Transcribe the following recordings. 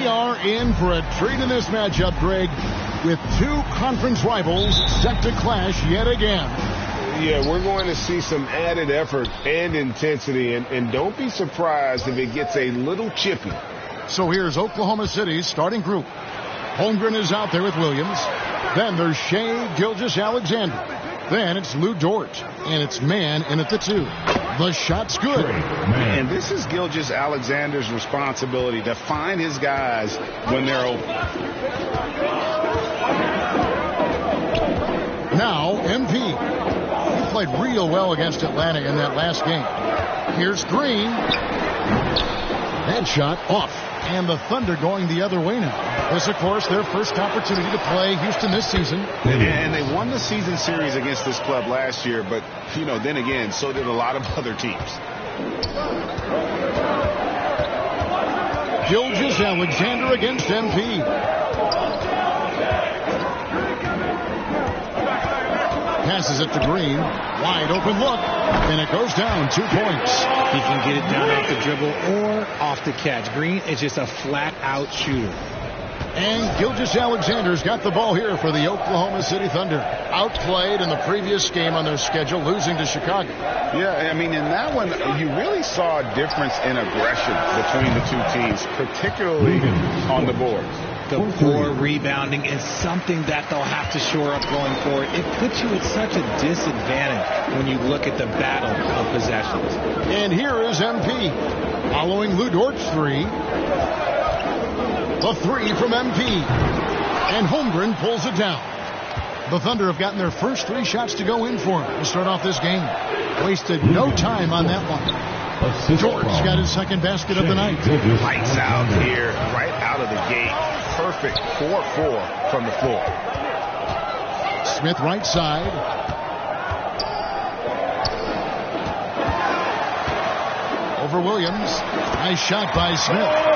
We are in for a treat in this matchup, Greg, with two conference rivals set to clash yet again. Yeah, we're going to see some added effort and intensity, and don't be surprised if it gets a little chippy. So here's Oklahoma City's starting group. Holmgren is out there with Williams. Then there's Shea Gilgeous-Alexander. Then it's Lou Dort, and it's man in at the 2. The shot's good. And this is Gilgeous-Alexander's responsibility to find his guys when they're open. Now, MP. He played real well against Atlanta in that last game. Here's Green. Headshot off. And the Thunder going the other way now. This, of course, their first opportunity to play Houston this season. And they won the season series against this club last year, but, you know, then again, so did a lot of other teams. Gilgeous-Alexander against MP. Passes it to Green. Wide open look. And it goes down 2 points. He can get it down off the dribble or off the catch. Green is just a flat-out shooter. And Gilgeous-Alexander's got the ball here for the Oklahoma City Thunder. Outplayed in the previous game on their schedule, losing to Chicago. Yeah, I mean, in that one, you really saw a difference in aggression between the two teams, particularly on the boards. The poor rebounding is something that they'll have to shore up going forward. It puts you at such a disadvantage when you look at the battle of possessions. And here is MP following Lou Dort's 3. The 3 from MP. And Holmgren pulls it down. The Thunder have gotten their first 3 shots to go in for him to start off this game. Wasted no time on that one. George got his second basket of the night. Lights out here, right out of the gate. Perfect 4-4 from the floor. Smith right side. Over Williams. Nice shot by Smith.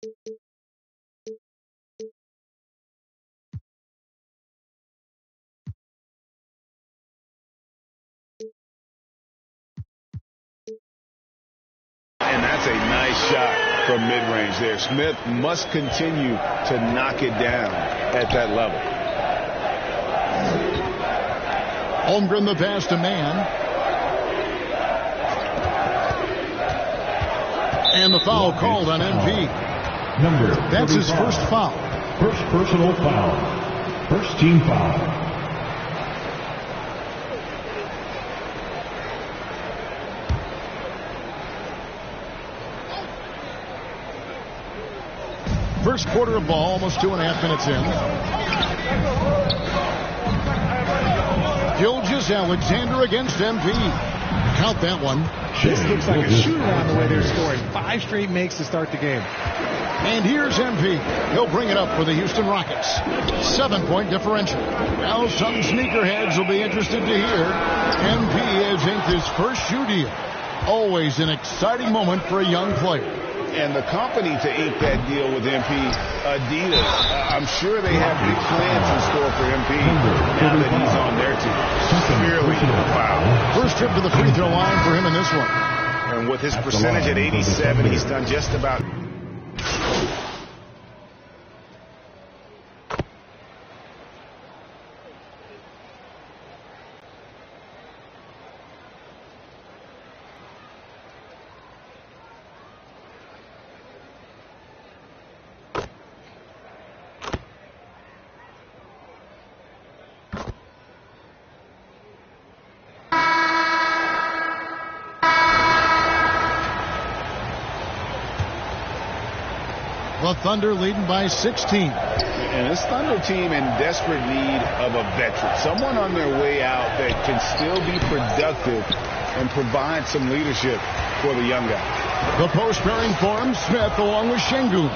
And that's a nice shot from mid-range there. Smith must continue to knock it down at that level. Holmgren the pass to Mann. And the foul called on MP. That's his first foul. First personal foul. First team foul. First quarter of ball, almost 2.5 minutes in. Gilgeous-Alexander against MP. Count that one. This looks like a shoot-around the way they're scoring. 5 straight makes to start the game. And here's MP. He'll bring it up for the Houston Rockets. 7-point differential. Now some sneakerheads will be interested to hear MP has inked his first shoe deal. Always an exciting moment for a young player. And the company to ink that deal with MP, Adidas, I'm sure they have big plans in store for MP now that he's on their team. Clearly a foul. First trip to the free throw line for him in this one. And with his percentage at 87, he's done just about... The Thunder leading by 16. And this Thunder team in desperate need of a veteran. Someone on their way out that can still be productive and provide some leadership for the young guy. The post pairing for him, Smith along with Şengün.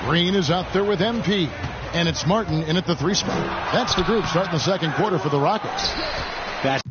Green is out there with MP. And it's Martin in at the 3 spot. That's the group starting the second quarter for the Rockets. That's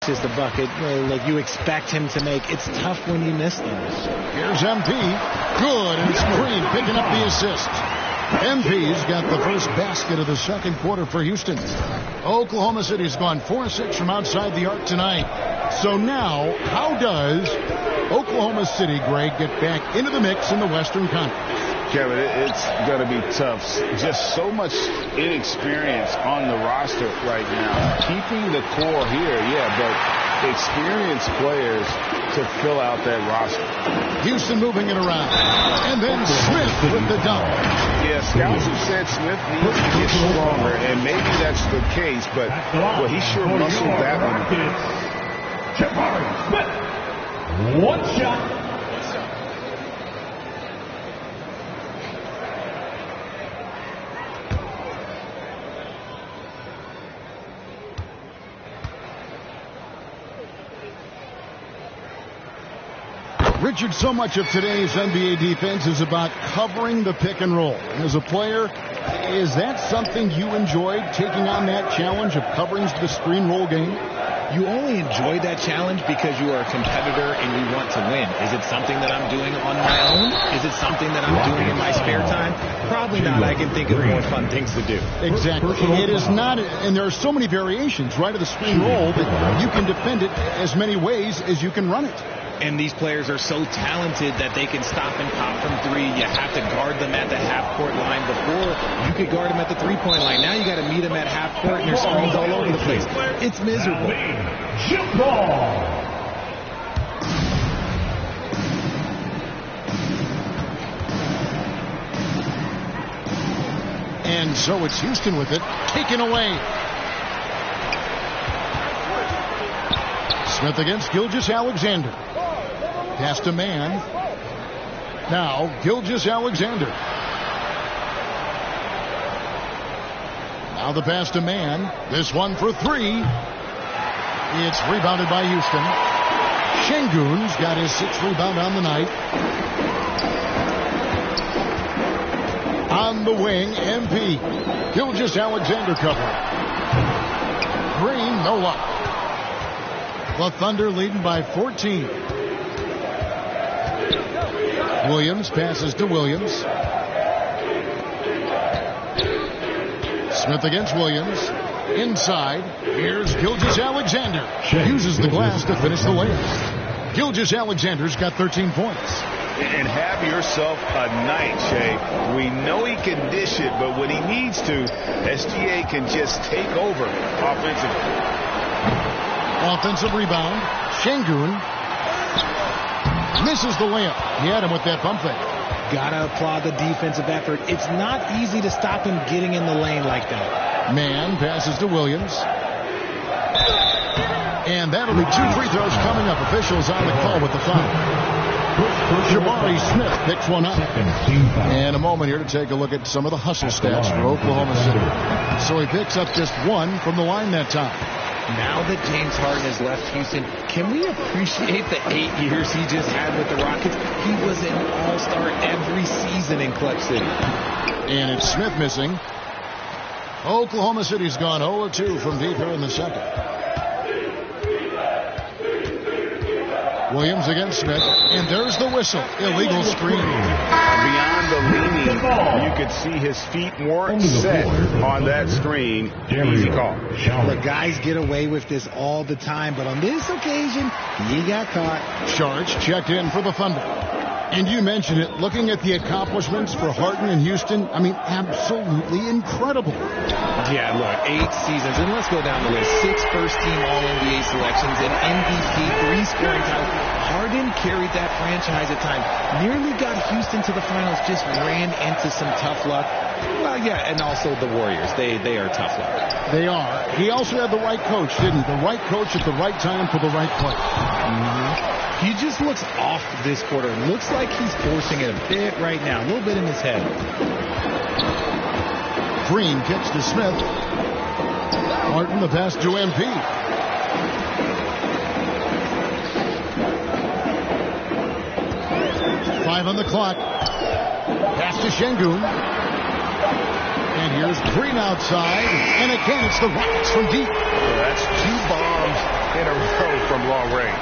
is the bucket like you expect him to make. It's tough when you miss them. Here's MP. Good, and it's Green picking up the assist. MP's got the first basket of the second quarter for Houston. Oklahoma City's gone 4-6 from outside the arc tonight. So now, how does Oklahoma City, Greg, get back into the mix in the Western Conference? Kevin, it's going to be tough. Just so much inexperience on the roster right now. Keeping the core here, yeah, but experienced players to fill out that roster. Houston moving it around. And then Smith with the dunk. Yeah, scouts have said Smith needs to get stronger, and maybe that's the case, but well, he sure muscled that one. Smith. One shot. Richard, so much of today's NBA defense is about covering the pick and roll. And as a player, is that something you enjoyed, taking on that challenge of covering the screen roll game? You only enjoy that challenge because you are a competitor and you want to win. Is it something that I'm doing on my own? Is it something that I'm doing in my spare time? Probably not. I can think of more fun things to do. Exactly. It is not, and there are so many variations, right, of the screen roll that you can defend it as many ways as you can run it. And these players are so talented that they can stop and pop from three. You have to guard them at the half-court line. Before, you could guard them at the three-point line. Now you got to meet them at half-court, and your screens all over the place. It's miserable. Jump ball. And so it's Houston with it, taken away. Smith against Gilgeous-Alexander. Pass to man. Now Gilgeous-Alexander. Now the pass to man. This one for three. It's rebounded by Houston. Şengün's got his 6th rebound on the night. On the wing, MP. Gilgeous-Alexander covering. Green, no luck. The Thunder leading by 14. Williams passes to Williams. Smith against Williams. Inside. Here's Gilgeous-Alexander. Uses the glass to finish the layup. Gilgeous-Alexander's got 13 points. And have yourself a night, Shea. We know he can dish it, but when he needs to, SGA can just take over offensively. Offensive rebound. Şengün misses the layup. He had him with that pump fake. Gotta applaud the defensive effort. It's not easy to stop him getting in the lane like that. Man passes to Williams. And that'll be 2 free throws coming up. Officials on the call with the foul. Jabari Smith picks one up. And a moment here to take a look at some of the hustle stats for Oklahoma City. So he picks up just 1 from the line that time. Now that James Harden has left Houston, can we appreciate the 8 years he just had with the Rockets? He was an all-star every season in Clutch City. And it's Smith missing. Oklahoma City's gone 0-2 from deep here in the second. Williams against Smith, and there's the whistle. Illegal screen. Beyond the leaning, you could see his feet weren't set on that screen. Easy call. The guys get away with this all the time, but on this occasion, he got caught. Charge checked in for the Thunder. And you mentioned it, looking at the accomplishments for Harden and Houston, I mean, absolutely incredible. Yeah, look, 8 seasons, and let's go down the list. 6 first-team All-NBA selections, an MVP, 3 scoring titles. Harden carried that franchise at times, nearly got Houston to the finals, just ran into some tough luck. Well, yeah, and also the Warriors. They are tough luck. They are. He also had the right coach, didn't he? The right coach at the right time for the right play. He just looks off this quarter. Looks like he's forcing it a bit right now. A little bit in his head. Green kicks to Smith. Martin the pass to MP. Five on the clock. Pass to Şengün. And here's Green outside. And again, it's the Rockets from deep. That's 2 bombs in a row from long range.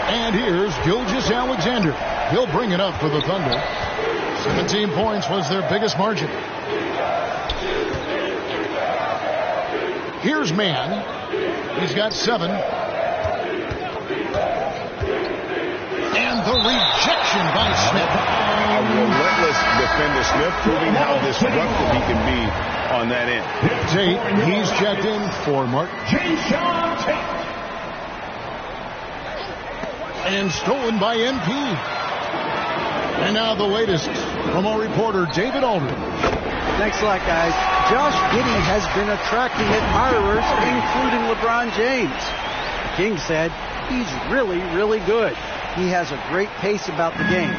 And here's Gilgeous-Alexander. He'll bring it up for the Thunder. 17 points was their biggest margin. Here's Man. He's got 7. And the rejection by Smith. A relentless defender, Smith, proving how disruptive he can be on that end. Tate, he's checked in for Martin. Tate. And stolen by MP. And now the latest from our reporter, David Aldridge. Thanks a lot, guys. Josh Giddey has been attracting admirers, including LeBron James. King said he's really, really good. He has a great pace about the game,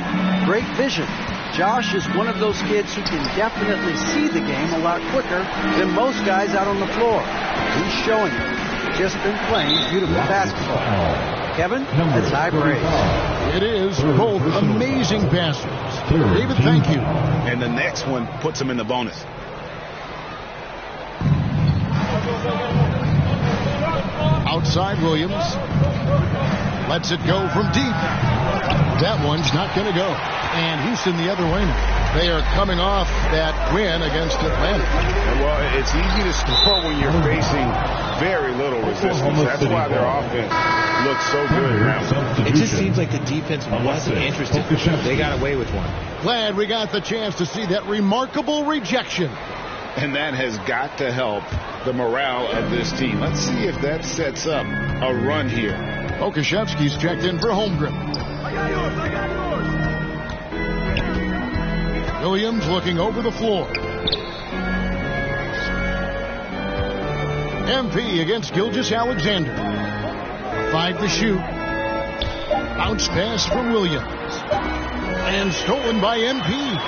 great vision. Josh is one of those kids who can definitely see the game a lot quicker than most guys out on the floor. He's showing it. Just been playing beautiful basketball. Kevin, that's high praise. It is. Both amazing passes. David, thank you. And the next one puts him in the bonus. Outside Williams. Lets it go from deep. That one's not going to go. And Houston the other way now. They are coming off that win against Atlanta. Well, it's easy to score when you're facing very little resistance. That's why their offense looks so good now. It just seems like the defense wasn't interested. They got away with one. Glad we got the chance to see that remarkable rejection. And that has got to help the morale of this team. Let's see if that sets up a run here. Okashevsky's checked in for Holmgren. I got yours. Williams looking over the floor. MP against Gilgeous-Alexander. 5 to shoot. Bounce pass from Williams. And stolen by MP.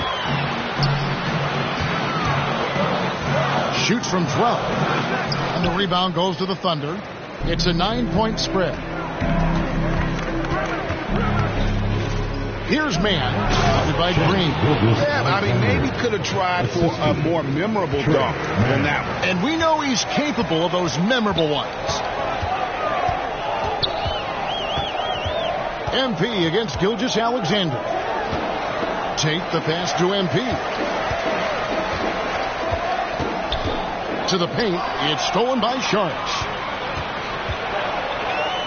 Shoots from 12. And the rebound goes to the Thunder. It's a 9-point spread. Here's man. By Green. Yeah, I mean, maybe could have tried for a more memorable dunk than that one. And we know he's capable of those memorable ones. MP against Gilgeous-Alexander. Tate the pass to MP. To the paint. It's stolen by Sharks.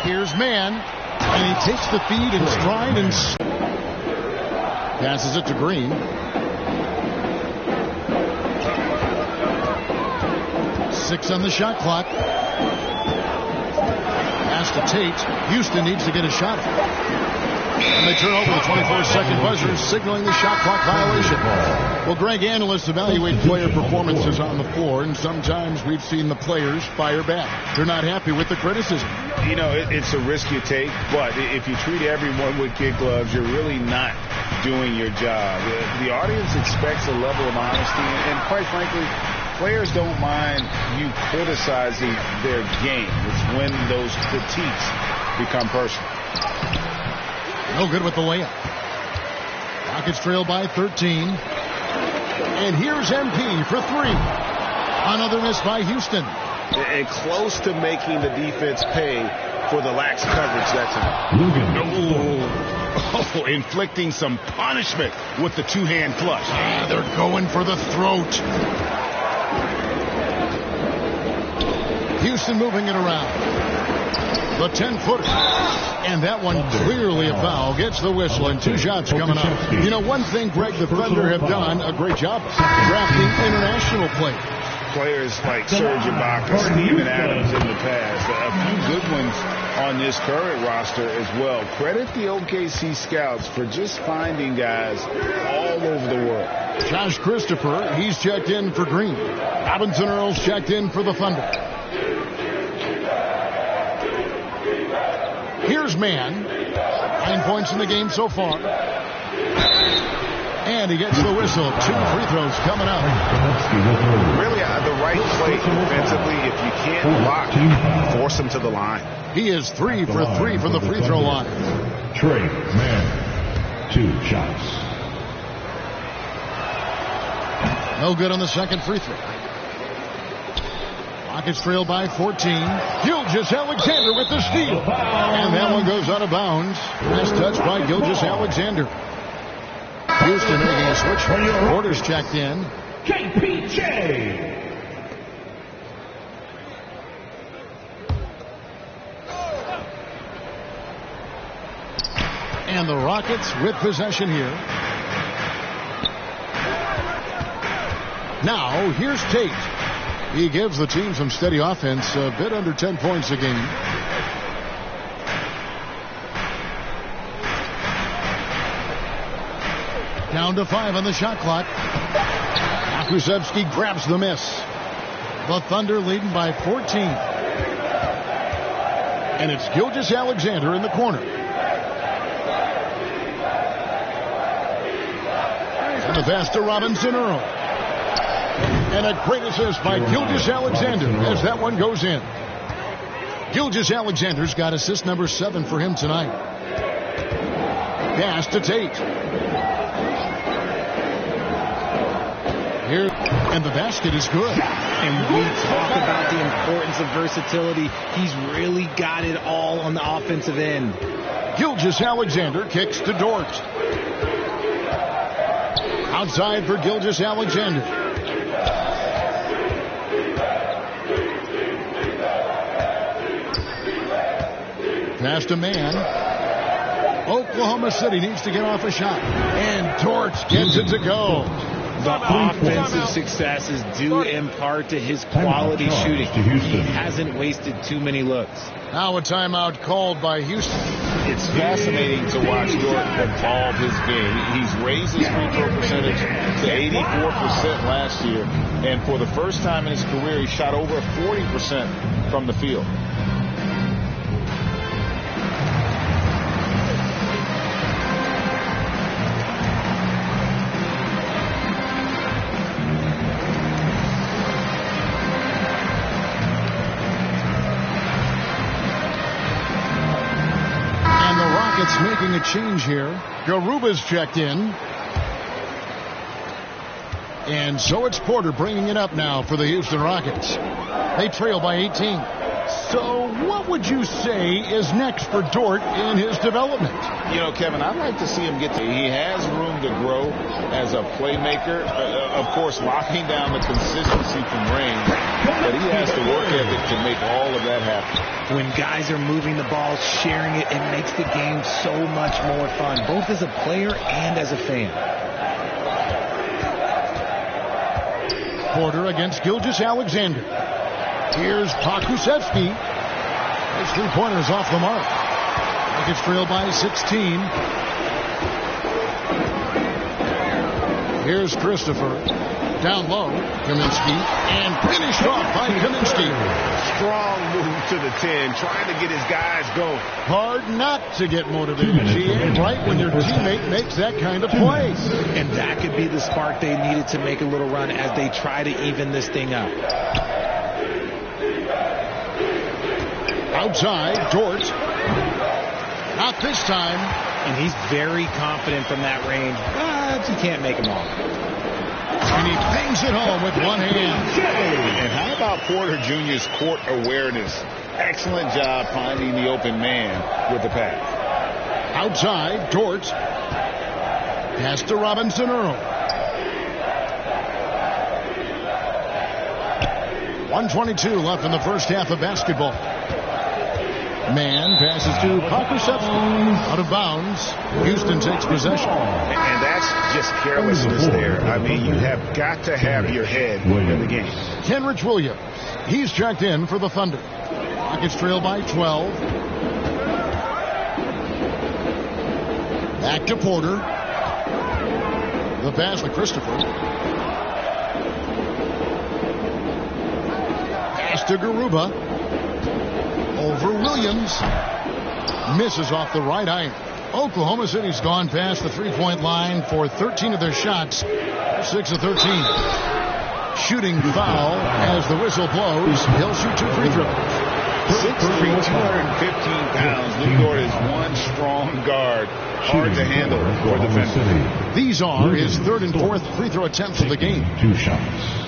Here's man. And he takes the feed in stride and passes it to Green. 6 on the shot clock. Pass to Tate. Houston needs to get a shot. And they turn over the 24-second buzzer, signaling the shot clock violation. Well, Greg, analysts evaluate player performances on the floor, and sometimes we've seen the players fire back. They're not happy with the criticism. You know, it's a risk you take, but if you treat everyone with kid gloves, you're really not doing your job. The audience expects a level of honesty, and quite frankly, players don't mind you criticizing their game. It's when those critiques become personal. No good with the layup. Rockets trail by 13. And here's MP for 3. Another miss by Houston. And close to making the defense pay for the lax coverage that time. Oh, inflicting some punishment with the two-hand clutch. They're going for the throat. Houston moving it around. The 10-footer. And that one clearly a foul. Gets the whistle and 2 shots coming up. You know, one thing, Greg, the Thunder have done a great job of drafting international players. Players like Serge Ibaka, Steven Adams in the past. A few good ones on this current roster as well. Credit the OKC scouts for just finding guys all over the world. Josh Christopher, he's checked in for Green. Robinson Earls checked in for the Thunder. Here's man. 9 points in the game so far. And he gets the whistle. 2 free throws coming up. Really the right play defensively. If you can't block, force him to the line. He is 3 for 3 from the free throw line. Trey Man. 2 shots. No good on the second free throw. Rockets trail by 14. Gilgeous-Alexander with the steal. And that one goes out of bounds. Last touch by Gilgeous-Alexander. Houston making a switch. Porter's checked in. KPJ. And the Rockets with possession here. Now, here's Tate. He gives the team some steady offense, a bit under 10 points a game. Down to 5 on the shot clock. Akusevsky grabs the miss. The Thunder leading by 14. And it's Gilgeous-Alexander in the corner. And the pass to Robinson Earl. And a great assist by Gilgeous-Alexander as that one goes in. Gilgeous-Alexander's got assist number 7 for him tonight. Pass to Tate. Here, and the basket is good. And we talk about the importance of versatility. He's really got it all on the offensive end. Gilgeous-Alexander kicks to Dort. Outside for Gilgeous-Alexander. Pass to man. Oklahoma City needs to get off a shot. And Dort gets it to go. The offensive success is due in part to his quality shooting. He hasn't wasted too many looks. Now a timeout called by Houston. It's fascinating to watch Dort evolve his game. He's raised his free throw percentage to 84% last year. And for the first time in his career, he shot over 40% from the field. Making a change here. Garuba's checked in. And so it's Porter bringing it up now for the Houston Rockets. They trail by 18. So what would you say is next for Dort in his development? You know, Kevin, I'd like to see him get there. He has room to grow as a playmaker. Of course, locking down the consistency from range. But he has the work ethic to make all of that happen. When guys are moving the ball, sharing it, it makes the game so much more fun, both as a player and as a fan. Porter against Gilgeous-Alexander. Here's Pokusevski. His three-pointer's off the mark. Rockets trail by 16. Here's Christopher. Down low, Kaminsky, and finished off by Kaminsky. Strong move to the 10, trying to get his guys going. Hard not to get motivated, GA, right when your teammate makes that kind of play. And that could be the spark they needed to make a little run as they try to even this thing up. Outside, Dort. Not this time. And he's very confident from that range, but you can't make him all. And he bangs it home with one hand. And how about Porter Jr.'s court awareness? Excellent job finding the open man with the pass. Outside, Dort. Pass to Robinson Earl. 1:22 left in the first half of basketball. Man passes to Pokusevski. Out of bounds. Houston takes possession. And that's just carelessness there. I mean, you have got to have your head in the game. Kenrich Williams. He's checked in for the Thunder. Rockets trail by 12. Back to Porter. The pass to Christopher. Pass to Garuba. Over Williams. Misses off the right iron. Oklahoma City's gone past the three-point line for 13 of their shots. 6 of 13. Shooting foul as the whistle blows. He'll shoot 2 free throws. 6'3", 215 pounds. Luke Dort is one strong guard. Hard to handle for defenders. These are his 3rd and 4th free throw attempts of the game. 2 shots.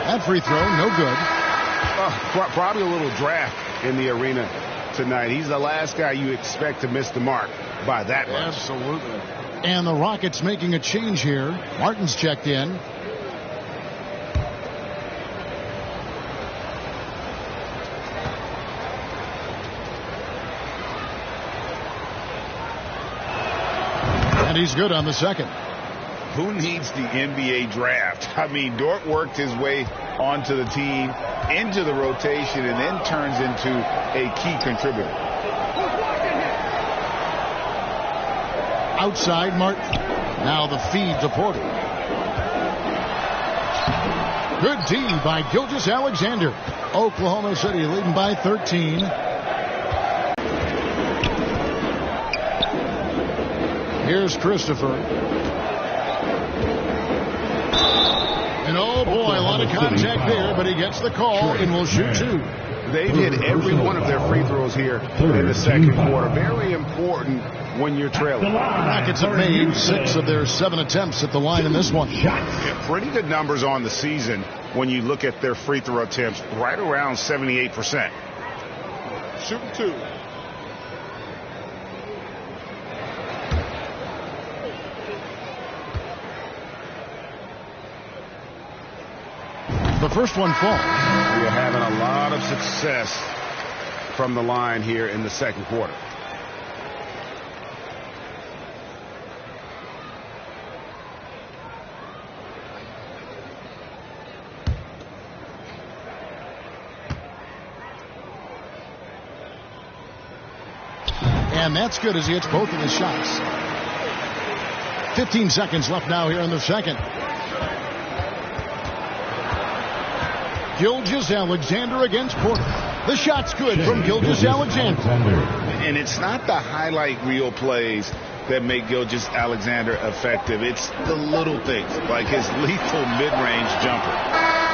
That free throw, no good. Probably a little draft in the arena tonight. He's the last guy you expect to miss the mark by that much. Absolutely. And the Rockets making a change here. Martin's checked in. And he's good on the second. Who needs the NBA draft? I mean, Dort worked his way onto the team, into the rotation, and then turns into a key contributor. Outside Martin. Now the feed to Porter. Good D by Gilgeous-Alexander. Oklahoma City leading by 13. Here's Christopher. And oh boy, a lot of contact there, but he gets the call and will shoot two. They've hit every one of their free throws here in the second quarter. Very important when you're trailing. Rockets have made 6 of their 7 attempts at the line in this one. Yeah, pretty good numbers on the season when you look at their free throw attempts, right around 78%. Shooting two. The first one falls. We're having a lot of success from the line here in the second quarter. And that's good as he hits both of his shots. 15 seconds left now here in the second. Gilgeous-Alexander against Porter. The shot's good from Gilgeous-Alexander. And it's not the highlight reel plays that make Gilgeous-Alexander effective. It's the little things, like his lethal mid-range jumper.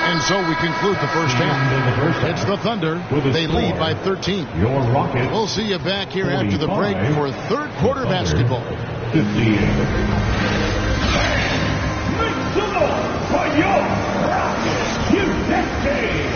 And so we conclude the first half. It's the Thunder. They lead by 13. Your Rockets. We'll see you back here after the break for third quarter basketball. 58. Make some noise for your Rockets USA.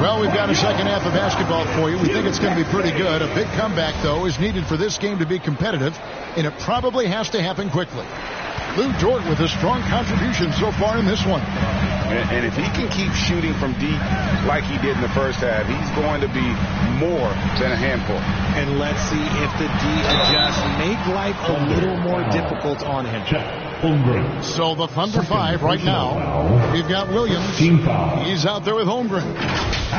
Well, we've got a second half of basketball for you. We think it's going to be pretty good. A big comeback, though, is needed for this game to be competitive, and it probably has to happen quickly. Lou Dort with a strong contribution so far in this one. And if he can keep shooting from deep like he did in the first half, he's going to be more than a handful. And let's see if the D adjusts, make life a little more difficult on him. So the Thunder 5 right now. We've got Williams. He's out there with Holmgren.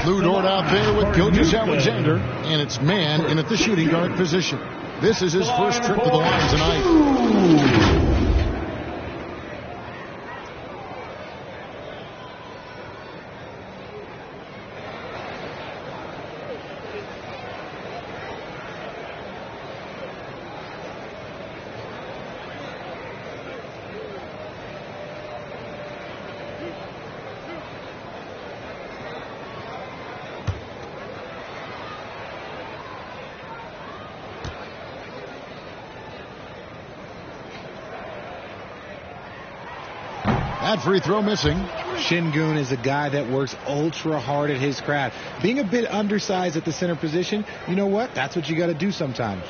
Lou Dort out there with Gilgeous-Alexander. And it's man in at the shooting guard position. This is his first trip to the line tonight. That free throw missing. Şengün is a guy that works ultra hard at his craft. Being a bit undersized at the center position, you know what? That's what you got to do sometimes.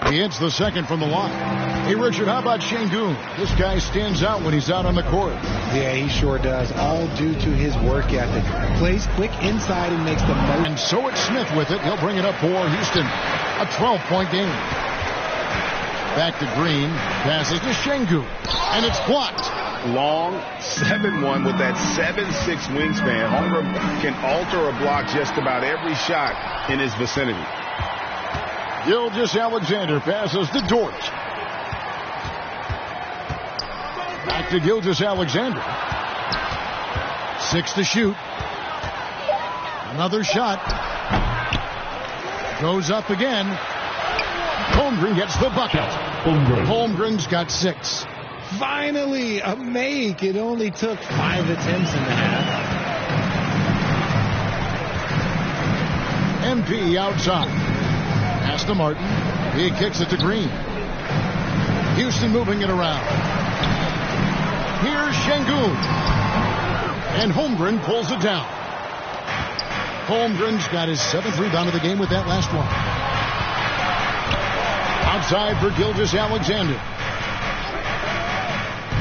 He hits the second from the line. Hey, Richard, how about Şengün? This guy stands out when he's out on the court. Yeah, he sure does. All due to his work ethic. Plays quick inside and makes the most. And so it's Smith with it. He'll bring it up for Houston. A 12-point game. Back to Green. Passes to Şengün. And it's blocked. Long 7-1 with that 7'6" wingspan. Holmgren can alter a block just about every shot in his vicinity. Gilgeous-Alexander passes to Dort. Back to Gilgeous-Alexander. 6 to shoot. Another shot. Goes up again. Holmgren gets the bucket. Holmgren's got 6. Finally, a make. It only took 5 attempts in the half. MP outside. Pass to Martin. He kicks it to Green. Houston moving it around. Here's Şengün. And Holmgren pulls it down. Holmgren's got his 7th rebound of the game with that last one. Outside for Gilgeous-Alexander.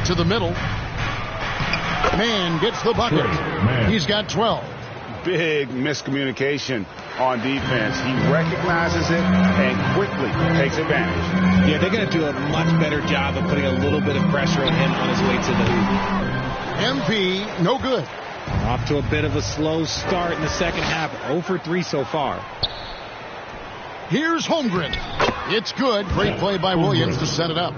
To the middle. Man gets the bucket. He's got 12. Big miscommunication on defense. He recognizes it and quickly takes advantage. Yeah, they're going to do a much better job of putting a little bit of pressure on him on his way to the hoop. MP, no good. Off to a bit of a slow start in the second half. 0 for 3 so far. Here's Holmgren. It's good. Great play by Williams to set it up.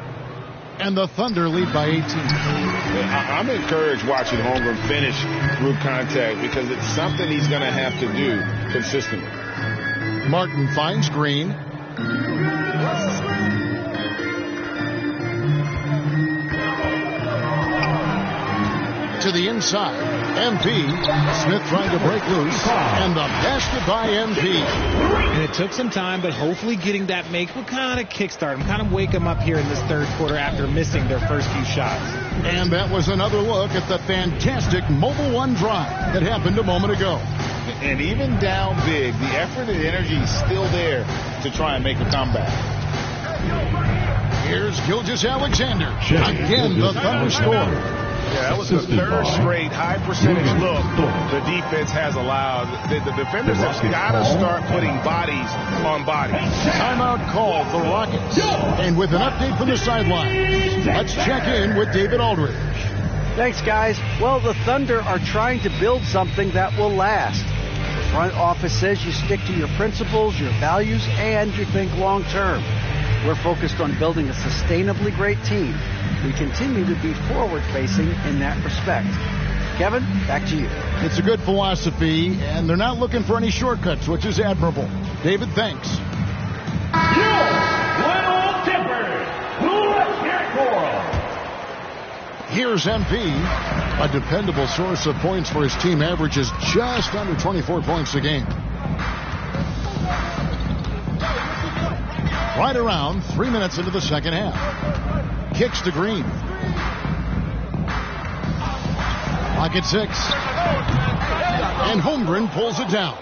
And the Thunder lead by 18. I'm encouraged watching Holmgren finish through contact because it's something he's going to have to do consistently. Martin finds Green. To the inside. MP. Smith trying to break loose. And the basket by MP. And it took some time, but hopefully getting that make will kind of kickstart him, kind of wake him up here in this third quarter after missing their first few shots. And that was another look at the fantastic Mobile One drive that happened a moment ago. And even down big, the effort and energy is still there to try and make a comeback. Here's Gilgeous-Alexander. Again, the Thunder score. Yeah, that was the third straight high percentage look the defense has allowed. The defenders have got to start putting bodies on bodies. Timeout called the Rockets. And with an update from the sideline, let's check in with David Aldridge. Thanks, guys. Well, the Thunder are trying to build something that will last. The front office says you stick to your principles, your values, and you think long term. We're focused on building a sustainably great team. We continue to be forward-facing in that respect. Kevin, back to you. It's a good philosophy, and they're not looking for any shortcuts, which is admirable. David, thanks. Here's MP. A dependable source of points for his team, averages just under 24 points a game. Right around 3 minutes into the second half. Kicks to Green. Pocket 6. And Holmgren pulls it down.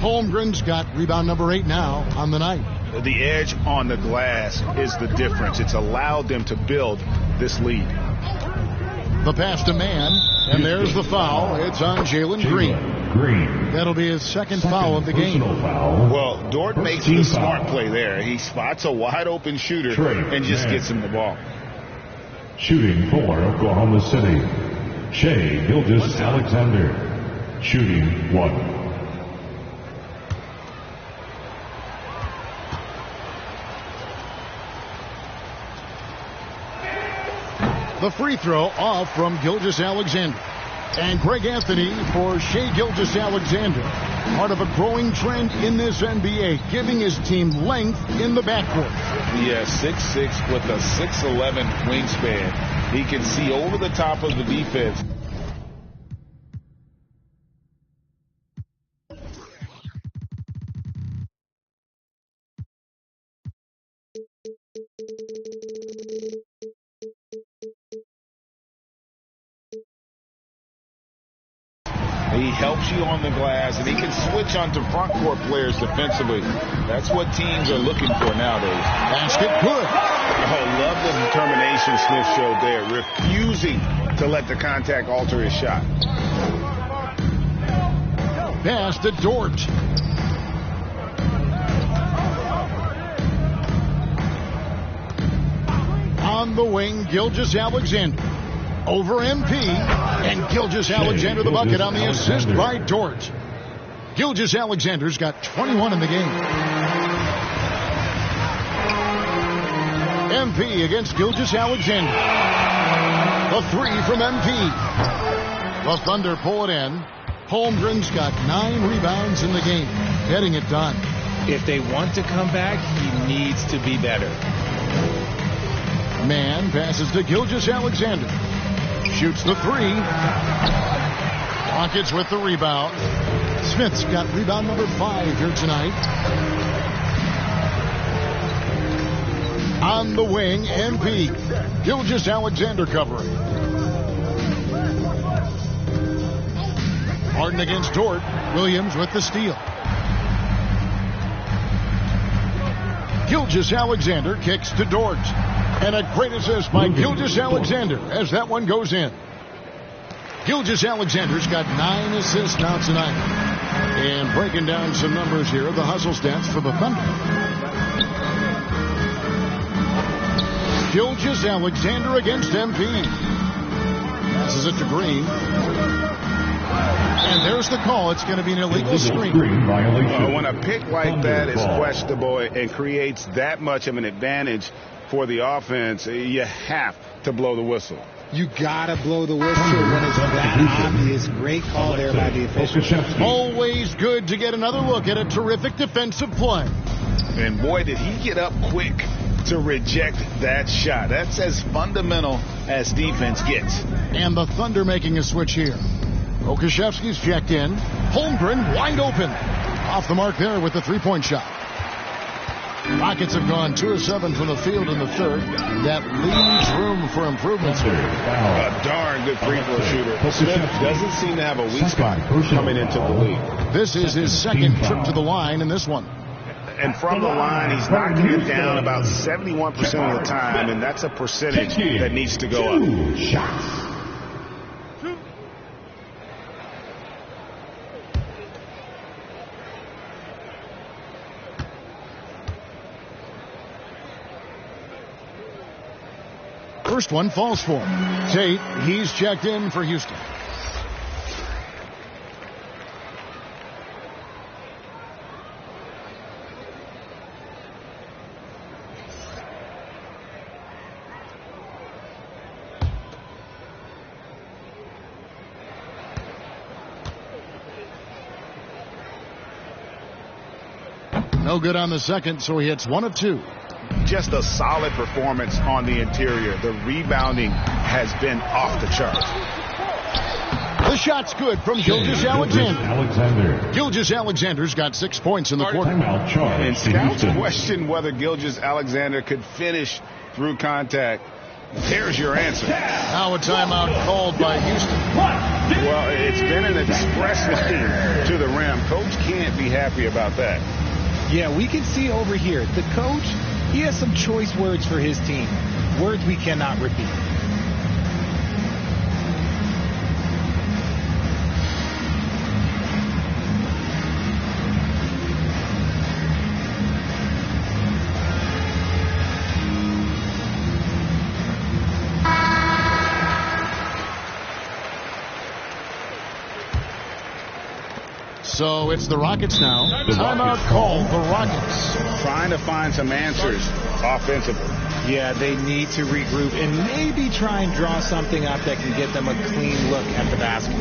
Holmgren's got rebound number 8 now on the night. The edge on the glass is the difference. It's allowed them to build this lead. The pass to Man, and there's the foul. It's on Jalen Green. That'll be his second foul of the game. Well, Dort makes the smart play there. He spots a wide-open shooter and just gets him the ball. Shooting for Oklahoma City, Shai Gilgeous-Alexander. Shooting 1. The free throw off from Gilgeous-Alexander. And Greg Anthony for Shai Gilgeous-Alexander. Part of a growing trend in this NBA, giving his team length in the backcourt. Yeah, 6'6" with a 6'11" wingspan. He can see over the top of the defense. He helps you on the glass, and he can switch onto front court players defensively. That's what teams are looking for nowadays. Basket good. Oh, love the determination Smith showed there, refusing to let the contact alter his shot. Pass to Dort. On the wing, Gilgeous-Alexander. Over MP, and Gilgeous-Alexander the bucket on the assist by Dort. Gilgeous-Alexander's got 21 in the game. MP against Gilgeous-Alexander. The three from MP. The Thunder pull it in. Holmgren's got 9 rebounds in the game, getting it done. If they want to come back, he needs to be better. Man passes to Gilgeous-Alexander. Shoots the 3. Rockets with the rebound. Smith's got rebound number 5 here tonight. On the wing, MP. Gilgeous-Alexander covering. Harden against Dort. Williams with the steal. Gilgeous-Alexander kicks to Dort. And a great assist by Gilgeous-Alexander as that one goes in. Gilgeous-Alexander's got 9 assists now tonight. And breaking down some numbers here, the hustle stats for the Thunder. Gilgeous-Alexander against MP. Passes it to Green. And there's the call. It's going to be an illegal screen. When a pick like that is questionable and creates that much of an advantage for the offense, you have to blow the whistle. You gotta blow the whistle when it's that obvious. Great call there by the officials. Always good to get another look at a terrific defensive play. And boy, did he get up quick to reject that shot. That's as fundamental as defense gets. And the Thunder making a switch here. Okashevsky's checked in. Holmgren wide open. Off the mark there with the three-point shot. Rockets have gone 2 of 7 from the field in the third. That leaves room for improvements here. A darn good free throw shooter. Smith doesn't seem to have a weak spot coming into the league. This is his second trip to the line in this one. And from the line, he's knocking it down about 71% of the time, and that's a percentage that needs to go up. First one falls for him. Tate, he's checked in for Houston. No good on the second, so he hits 1 of 2. Just a solid performance on the interior. The rebounding has been off the charts. The shot's good from Gilgeous-Alexander. Gilgeous-Alexander's got 6 points in the quarter. And scouts question whether Gilgeous-Alexander could finish through contact. There's your answer. Now a timeout called by Houston. Well, it's been an express lane to the rim. Coach can't be happy about that. Yeah, we can see over here. The coach, he has some choice words for his team. Words we cannot repeat. So it's the Rockets now. Timeout call, the Rockets. Trying to find some answers offensively. Yeah, they need to regroup and maybe try and draw something up that can get them a clean look at the basket.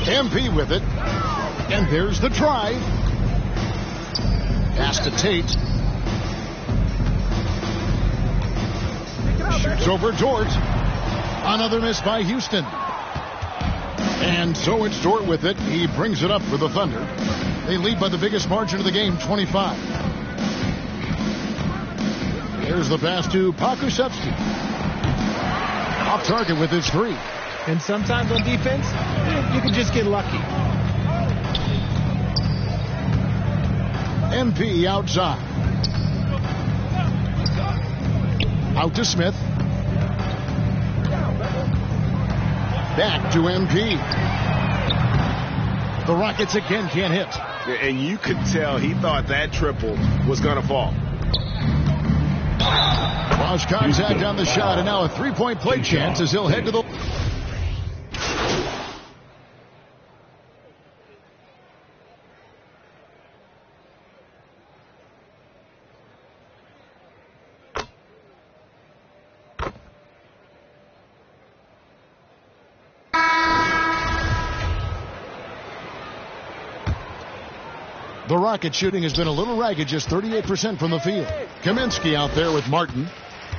MP with it. And there's the drive. Pass to Tate. Shoots over Dort. Another miss by Houston. And so it's Dort with it. He brings it up for the Thunder. They lead by the biggest margin of the game, 25. There's the pass to Pokusevski. Off target with his 3. And sometimes on defense, you can just get lucky. MP outside. Out to Smith. Back to MP. The Rockets again can't hit. And you could tell he thought that triple was going to fall. Lost contact on the shot, and now a three-point play chance as he'll head to the... The Rockets shooting has been a little ragged, just 38% from the field. Kaminsky out there with Martin.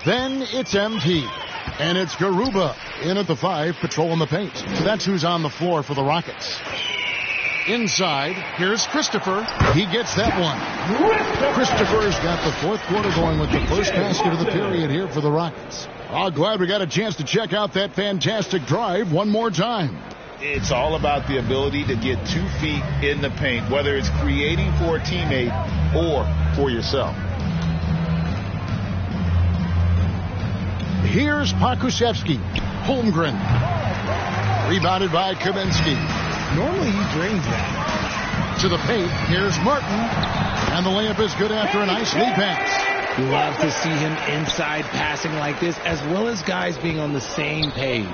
Then it's MP. And it's Garuba in at the 5, patrolling the paint. So that's who's on the floor for the Rockets. Inside, here's Christopher. He gets that one. Christopher's got the fourth quarter going with the first basket of the period here for the Rockets. Oh, glad we got a chance to check out that fantastic drive one more time. It's all about the ability to get 2 feet in the paint, whether it's creating for a teammate or for yourself. Here's Pakusevski. Holmgren. Rebounded by Kaminsky. Normally he drains that. To the paint. Here's Martin. And the layup is good after a nice lead pass. You love to see him inside passing like this, as well as guys being on the same page.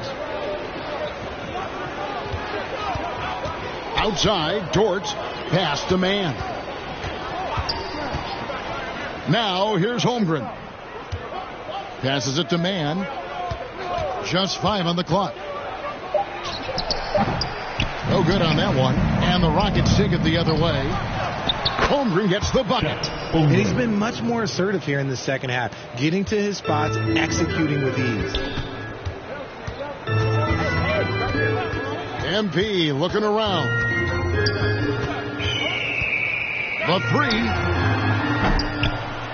Outside, Dort, pass to man. Now, here's Holmgren. Passes it to man. Just 5 on the clock. No good on that one. And the Rockets take it the other way. Holmgren gets the bucket. And he's been much more assertive here in the second half, getting to his spots, executing with ease. MP looking around. The 3.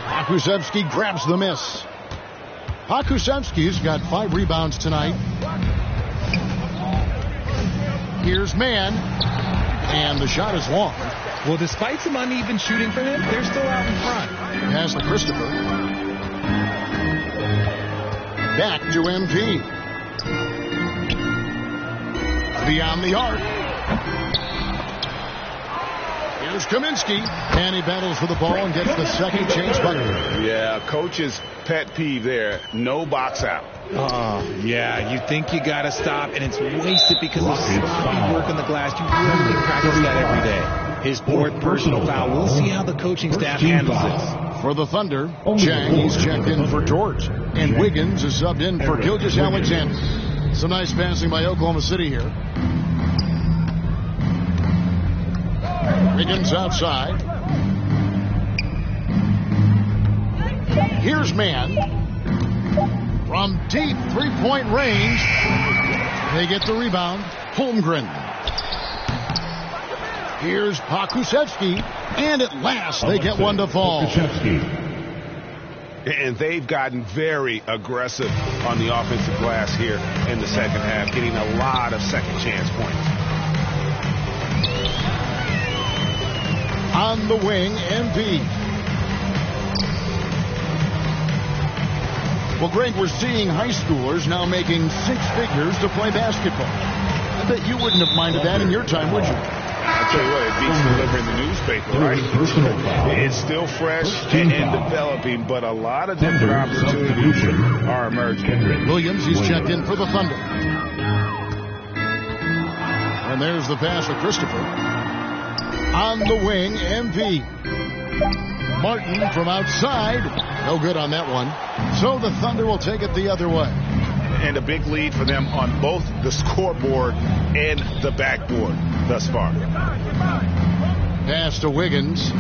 Pakusevski grabs the miss. Pakusevski's got 5 rebounds tonight. Here's man. And the shot is long. Well, despite some uneven shooting for him, they're still out in front. Pass to Christopher. Back to MP. Beyond the arc. Here's Kaminsky. And he battles for the ball and gets the second chance bucket. Yeah, coach's pet peeve there. No box out. Oh, yeah, you think you got to stop, and it's wasted because of sloppy work on the glass. You really need to practice that every day. His 4th personal foul. We'll see how the coaching staff handles this. For the Thunder, Chang, he's checked in for George. And Wiggins is subbed in for Gilgeous Alexander. Some nice passing by Oklahoma City here. Wiggins outside. Here's man. From deep three-point range. They get the rebound. Holmgren. Here's Pakusevski. And at last, they get one to fall. And they've gotten very aggressive on the offensive glass here in the second half, getting a lot of second chance points. On the wing, MP. Well, Greg, we're seeing high schoolers now making 6 figures to play basketball. I bet you wouldn't have minded that in your time, would you? I'll tell you what, it beats delivering the newspaper, right? It's still fresh and developing, but a lot of different opportunities are emerging. Williams, he's checked in for the Thunder. And there's the pass for Christopher. On the wing, MP. Martin from outside. No good on that one. So the Thunder will take it the other way. And a big lead for them on both the scoreboard and the backboard thus far. Pass to Wiggins.